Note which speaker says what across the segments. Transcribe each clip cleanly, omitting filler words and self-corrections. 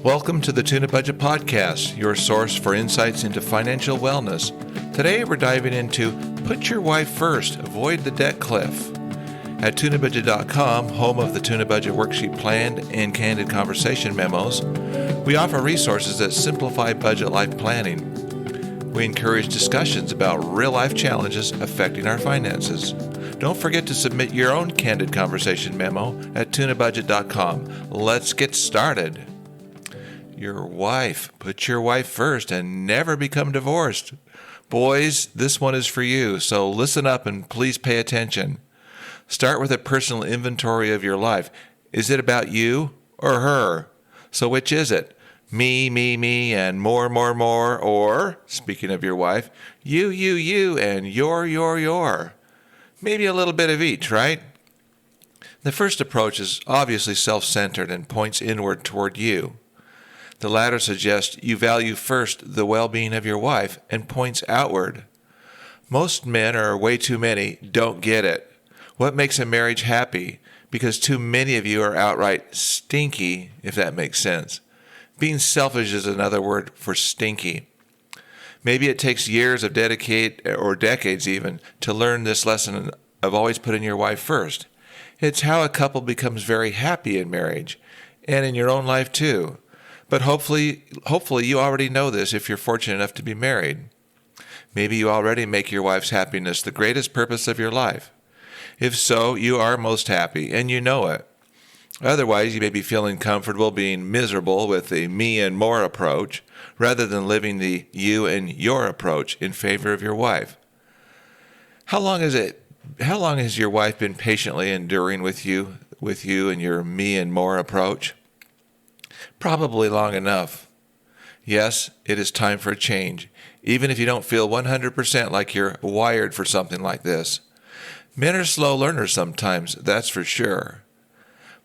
Speaker 1: Welcome to the Tunabudget Podcast, your source for insights into financial wellness. Today we're diving into Put Your Wife First, Avoid the Debt Cliff. At Tunabudget.com, home of the Tunabudget Worksheet Plan and Candid Conversation Memos, we offer resources that simplify budget life planning. We encourage discussions about real-life challenges affecting our finances. Don't forget to submit your own Candid Conversation Memo at Tunabudget.com. Let's get started. Your wife. Put your wife first and never become divorced. Boys, this one is for you, so listen up and please pay attention. Start with a personal inventory of your life. Is it about you or her? So which is it? Me, and more, or, speaking of your wife, you, and your. Maybe a little bit of each, right? The first approach is obviously self-centered and points inward toward you. The latter suggests you value first the well-being of your wife and points outward. Most men, or way too many, don't get it. What makes a marriage happy? Because too many of you are outright stinky, if that makes sense. Being selfish is another word for stinky. Maybe it takes years of decades even, to learn this lesson of always putting your wife first. It's how a couple becomes very happy in marriage, and in your own life too. But hopefully you already know this if you're fortunate enough to be married. Maybe you already make your wife's happiness the greatest purpose of your life. If so, you are most happy, and you know it. Otherwise, you may be feeling comfortable being miserable with the me and more approach, rather than living the you and your approach in favor of your wife. How long has your wife been patiently enduring with you and your me and more approach? Probably long enough. Yes, it is time for a change, even if you don't feel 100% like you're wired for something like this. Men are slow learners sometimes, that's for sure.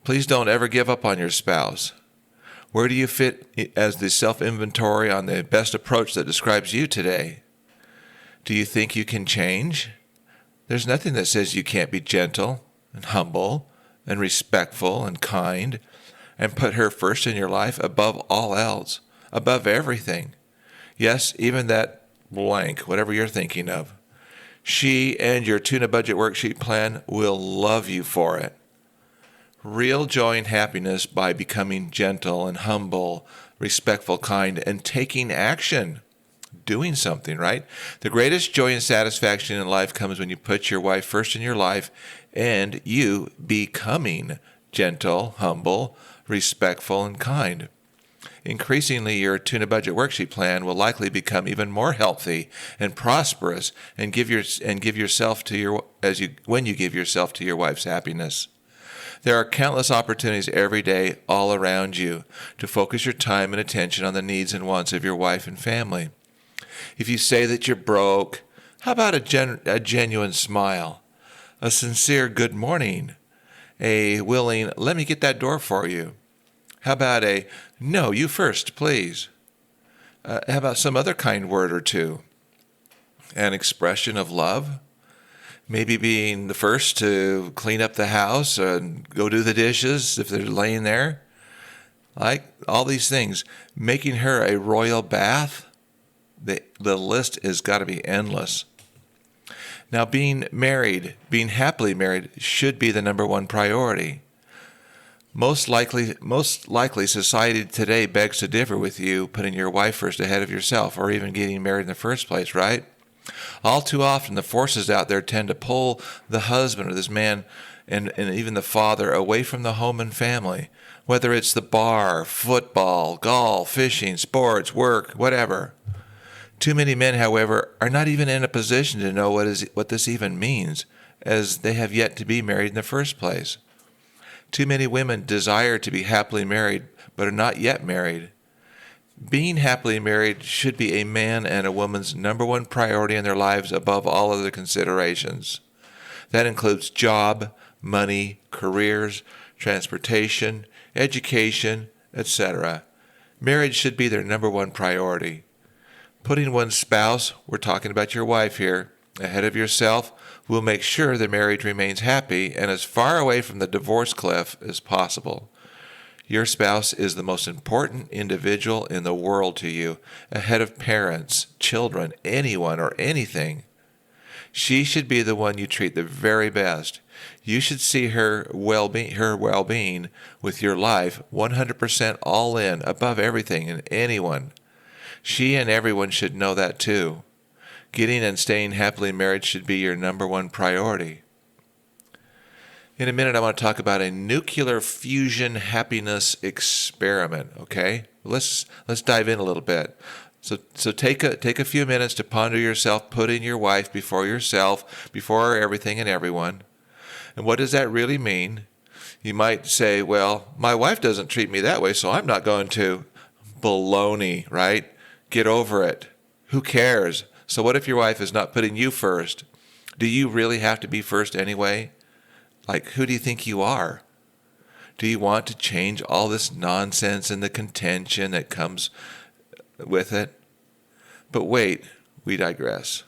Speaker 1: Please don't ever give up on your spouse. Where do you fit as the self-inventory on the best approach that describes you today? Do you think you can change? There's nothing that says you can't be gentle and humble and respectful and kind and put her first in your life above all else, above everything. Yes, even that blank, whatever you're thinking of. She and your Tunabudget Worksheet Plan will love you for it. Real joy and happiness by becoming gentle and humble, respectful, kind, and taking action. Doing something, right? The greatest joy and satisfaction in life comes when you put your wife first in your life and you becoming gentle, humble, respectful, and kind. Increasingly, your Tunabudget Worksheet Plan will likely become even more healthy and prosperous when you give yourself to your wife's happiness. There are countless opportunities every day all around you to focus your time and attention on the needs and wants of your wife and family. If you say that you're broke, how about a genuine smile, a sincere good morning, a willing, let me get that door for you? How about a, no, you first, please? How about some other kind word or two? An expression of love? Maybe being the first to clean up the house and go do the dishes if they're laying there. Like all these things. Making her a royal bath. The list has got to be endless. Now, being happily married should be the number one priority. Most likely, society today begs to differ with you, putting your wife first ahead of yourself, or even getting married in the first place, right? All too often, the forces out there tend to pull the husband or this man and even the father away from the home and family, whether it's the bar, football, golf, fishing, sports, work, whatever. Too many men, however, are not even in a position to know what this even means, as they have yet to be married in the first place. Too many women desire to be happily married, but are not yet married. Being happily married should be a man and a woman's number one priority in their lives above all other considerations. That includes job, money, careers, transportation, education, etc. Marriage should be their number one priority. Putting one's spouse, we're talking about your wife here, ahead of yourself will make sure the marriage remains happy and as far away from the divorce cliff as possible. Your spouse is the most important individual in the world to you, ahead of parents, children, anyone, or anything. She should be the one you treat the very best. You should see her well-being with your life 100% all in, above everything and anyone. She and everyone should know that too. Getting and staying happily married should be your number one priority. In a minute, I want to talk about a nuclear fusion happiness experiment, okay? Let's dive in a little bit. So take a few minutes to ponder yourself, putting your wife before yourself, before everything and everyone. And what does that really mean? You might say, well, my wife doesn't treat me that way, so I'm not going to. Baloney, right? Get over it. Who cares? So what if your wife is not putting you first? Do you really have to be first anyway? Like, who do you think you are? Do you want to change all this nonsense and the contention that comes with it? But wait, we digress.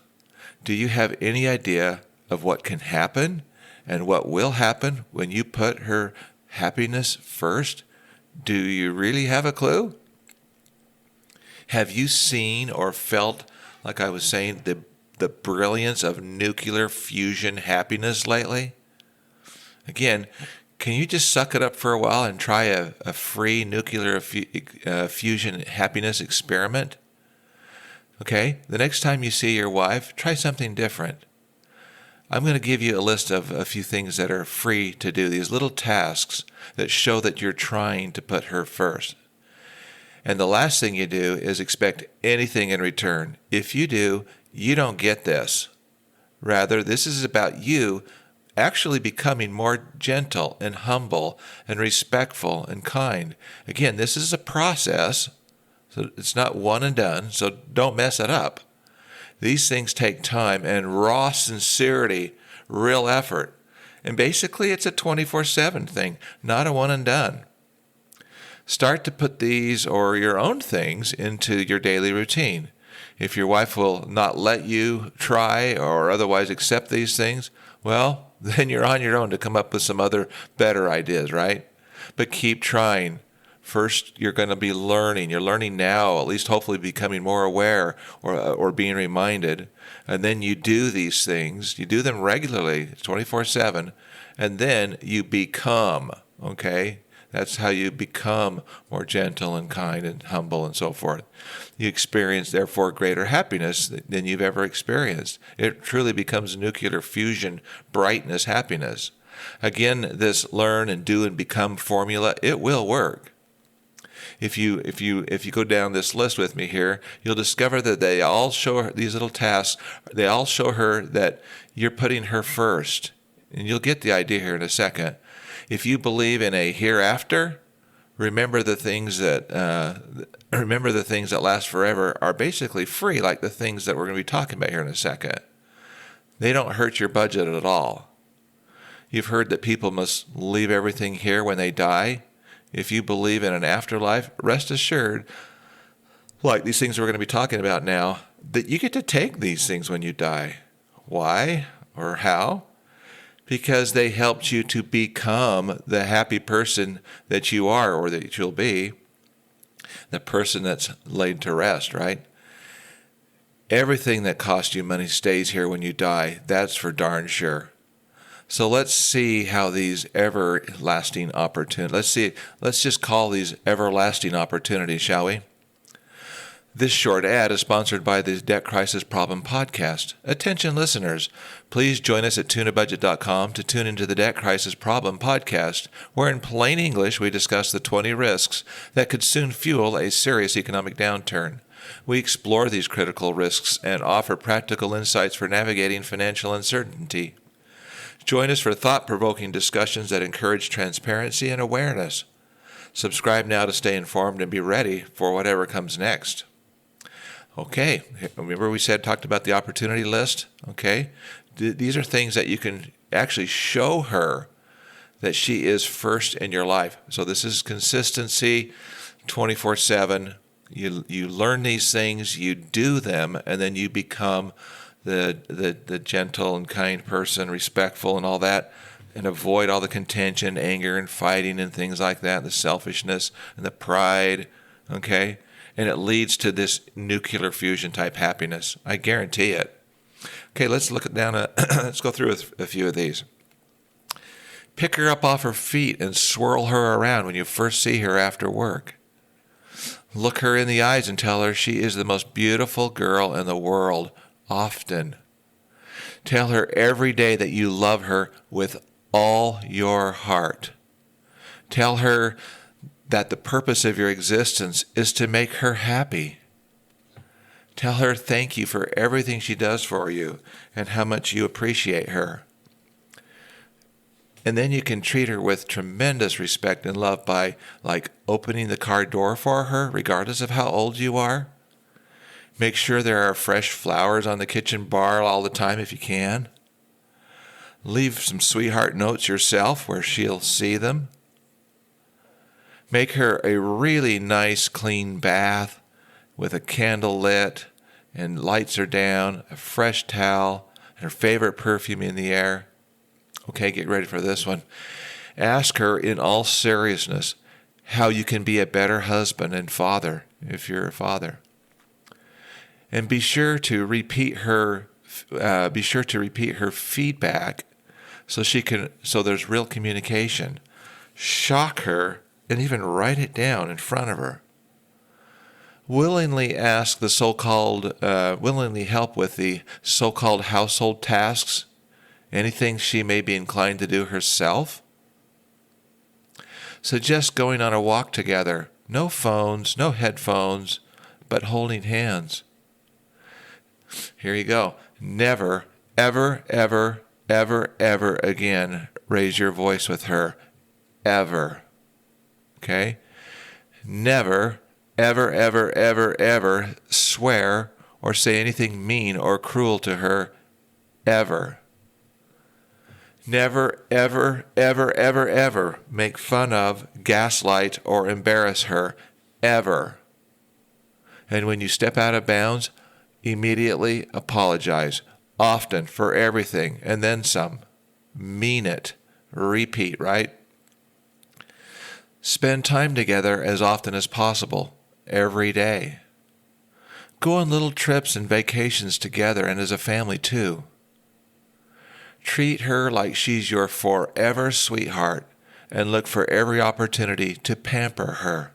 Speaker 1: Do you have any idea of what can happen and what will happen when you put her happiness first? Do you really have a clue? Have you seen or felt, like I was saying, the brilliance of nuclear fusion happiness lately? Again, can you just suck it up for a while and try a free nuclear fusion happiness experiment? Okay, the next time you see your wife, try something different. I'm going to give you a list of a few things that are free to do, these little tasks that show that you're trying to put her first. And the last thing you do is expect anything in return. If you do, you don't get this. Rather, this is about you actually becoming more gentle and humble and respectful and kind. Again, this is a process, so it's not one and done, so don't mess it up. These things take time and raw sincerity, real effort. And basically, it's a 24/7 thing, not a one and done. Start to put these or your own things into your daily routine. If your wife will not let you try or otherwise accept these things, well, then you're on your own to come up with some other better ideas, right? But keep trying. First, you're going to be learning. You're learning now, at least hopefully becoming more aware or being reminded. And then you do these things. You do them regularly, 24/7, and then you become, okay? That's how you become more gentle and kind and humble and so forth. You experience, therefore, greater happiness than you've ever experienced. It truly becomes nuclear fusion, brightness, happiness. Again, this learn and do and become formula, it will work. If you go down this list with me here, you'll discover that they all show her, these little tasks, they all show her that you're putting her first. And you'll get the idea here in a second. If you believe in a hereafter, remember the things that last forever are basically free, like the things that we're going to be talking about here in a second. They don't hurt your budget at all. You've heard that people must leave everything here when they die. If you believe in an afterlife, rest assured, like these things we're going to be talking about now, that you get to take these things when you die. Why or how? Because they helped you to become the happy person that you are or that you'll be, the person that's laid to rest, right? Everything that costs you money stays here when you die. That's for darn sure. So let's see how these everlasting opportunities, let's just call these everlasting opportunities, shall we? This short ad is sponsored by the Debt Crisis Problem Podcast. Attention listeners, please join us at Tunabudget.com to tune into the Debt Crisis Problem Podcast, where in plain English we discuss the 20 risks that could soon fuel a serious economic downturn. We explore these critical risks and offer practical insights for navigating financial uncertainty. Join us for thought-provoking discussions that encourage transparency and awareness. Subscribe now to stay informed and be ready for whatever comes next. Okay, remember we talked about the opportunity list? Okay, these are things that you can actually show her that she is first in your life. So this is consistency, 24/7. You learn these things, you do them, and then you become the gentle and kind person, respectful and all that. and avoid all the contention, anger, and fighting and things like that, the selfishness and the pride, okay? And it leads to this nuclear fusion type happiness. I guarantee it. Okay, let's look down let's go through a few of these. Pick her up off her feet and swirl her around when you first see her after work. Look her in the eyes and tell her she is the most beautiful girl in the world, often. Tell her every day that you love her with all your heart. Tell her that the purpose of your existence is to make her happy. Tell her thank you for everything she does for you and how much you appreciate her. And then you can treat her with tremendous respect and love by, like, opening the car door for her, regardless of how old you are. Make sure there are fresh flowers on the kitchen bar all the time if you can. Leave some sweetheart notes yourself where she'll see them. Make her a really nice, clean bath with a candle lit and lights are down, a fresh towel, and her favorite perfume in the air. Okay, get ready for this one. Ask her in all seriousness how you can be a better husband and father if you're a father. And be sure to repeat her feedback so there's real communication. Shock her and even write it down in front of her. Willingly help with the so-called household tasks, anything she may be inclined to do herself. Suggest going on a walk together. No phones, no headphones, but holding hands. Here you go. Never, ever, ever, ever, ever again raise your voice with her. Ever. Okay? Never, ever, ever, ever, ever swear or say anything mean or cruel to her. Ever. Never, ever, ever, ever, ever make fun of, gaslight, or embarrass her. Ever. And when you step out of bounds, immediately apologize. Often, for everything, and then some. Mean it. Repeat, right? Spend time together as often as possible, every day. Go on little trips and vacations together and as a family too. Treat her like she's your forever sweetheart and look for every opportunity to pamper her.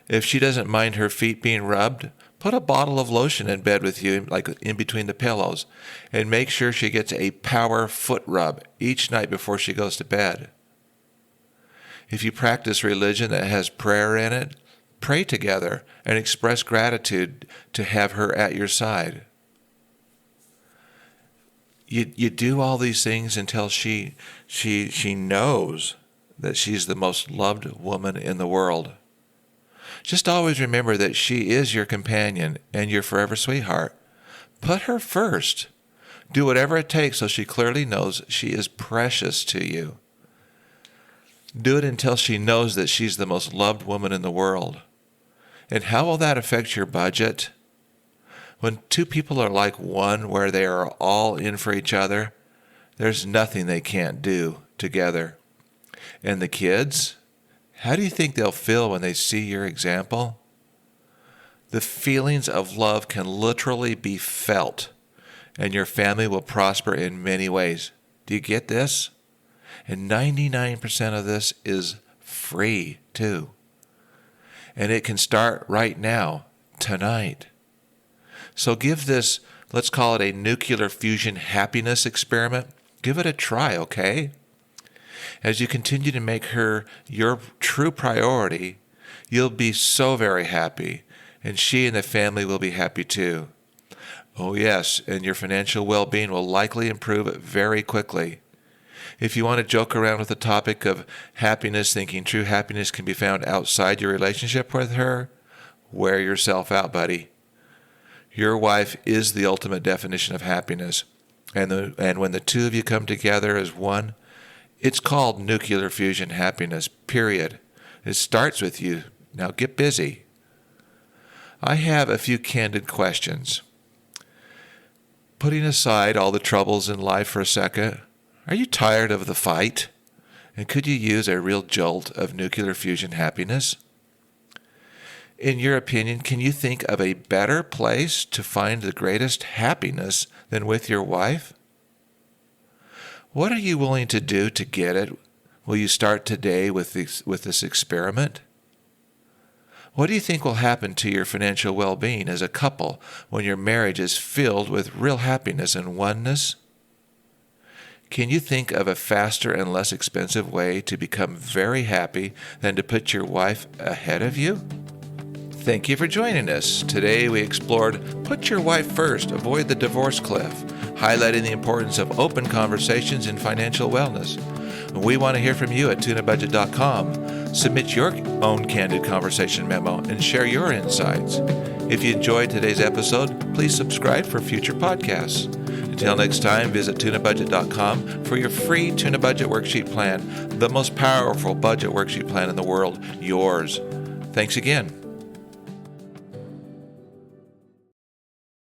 Speaker 1: If she doesn't mind her feet being rubbed, put a bottle of lotion in bed with you, like in between the pillows, and make sure she gets a power foot rub each night before she goes to bed. If you practice religion that has prayer in it, pray together and express gratitude to have her at your side. You do all these things until she knows that she's the most loved woman in the world. Just always remember that she is your companion and your forever sweetheart. Put her first. Do whatever it takes so she clearly knows she is precious to you. Do it until she knows that she's the most loved woman in the world. And how will that affect your budget? When two people are like one, where they are all in for each other, there's nothing they can't do together. And the kids? How do you think they'll feel when they see your example? The feelings of love can literally be felt, and your family will prosper in many ways. Do you get this? And 99% of this is free, too. And it can start right now, tonight. So give this, let's call it a nuclear fusion happiness experiment. Give it a try, okay? As you continue to make her your true priority, you'll be so very happy, and she and the family will be happy too. Oh yes, and your financial well-being will likely improve very quickly. If you want to joke around with the topic of happiness, thinking true happiness can be found outside your relationship with her, wear yourself out, buddy. Your wife is the ultimate definition of happiness, and when the two of you come together as one, it's called nuclear fusion happiness, period. It starts with you. Now get busy. I have a few candid questions. Putting aside all the troubles in life for a second, Are you tired of the fight? And could you use a real jolt of nuclear fusion happiness? In your opinion, can you think of a better place to find the greatest happiness than with your wife? What are you willing to do to get it? Will you start today with this experiment? What do you think will happen to your financial well-being as a couple when your marriage is filled with real happiness and oneness? Can you think of a faster and less expensive way to become very happy than to put your wife ahead of you? Thank you for joining us. Today we explored Put Your Wife First, Avoid the Divorce Cliff, highlighting the importance of open conversations in financial wellness. We want to hear from you at Tunabudget.com. Submit your own candid conversation memo and share your insights. If you enjoyed today's episode, please subscribe for future podcasts. Until next time, visit Tunabudget.com for your free Tuna Budget Worksheet Plan, the most powerful budget worksheet plan in the world, yours. Thanks again.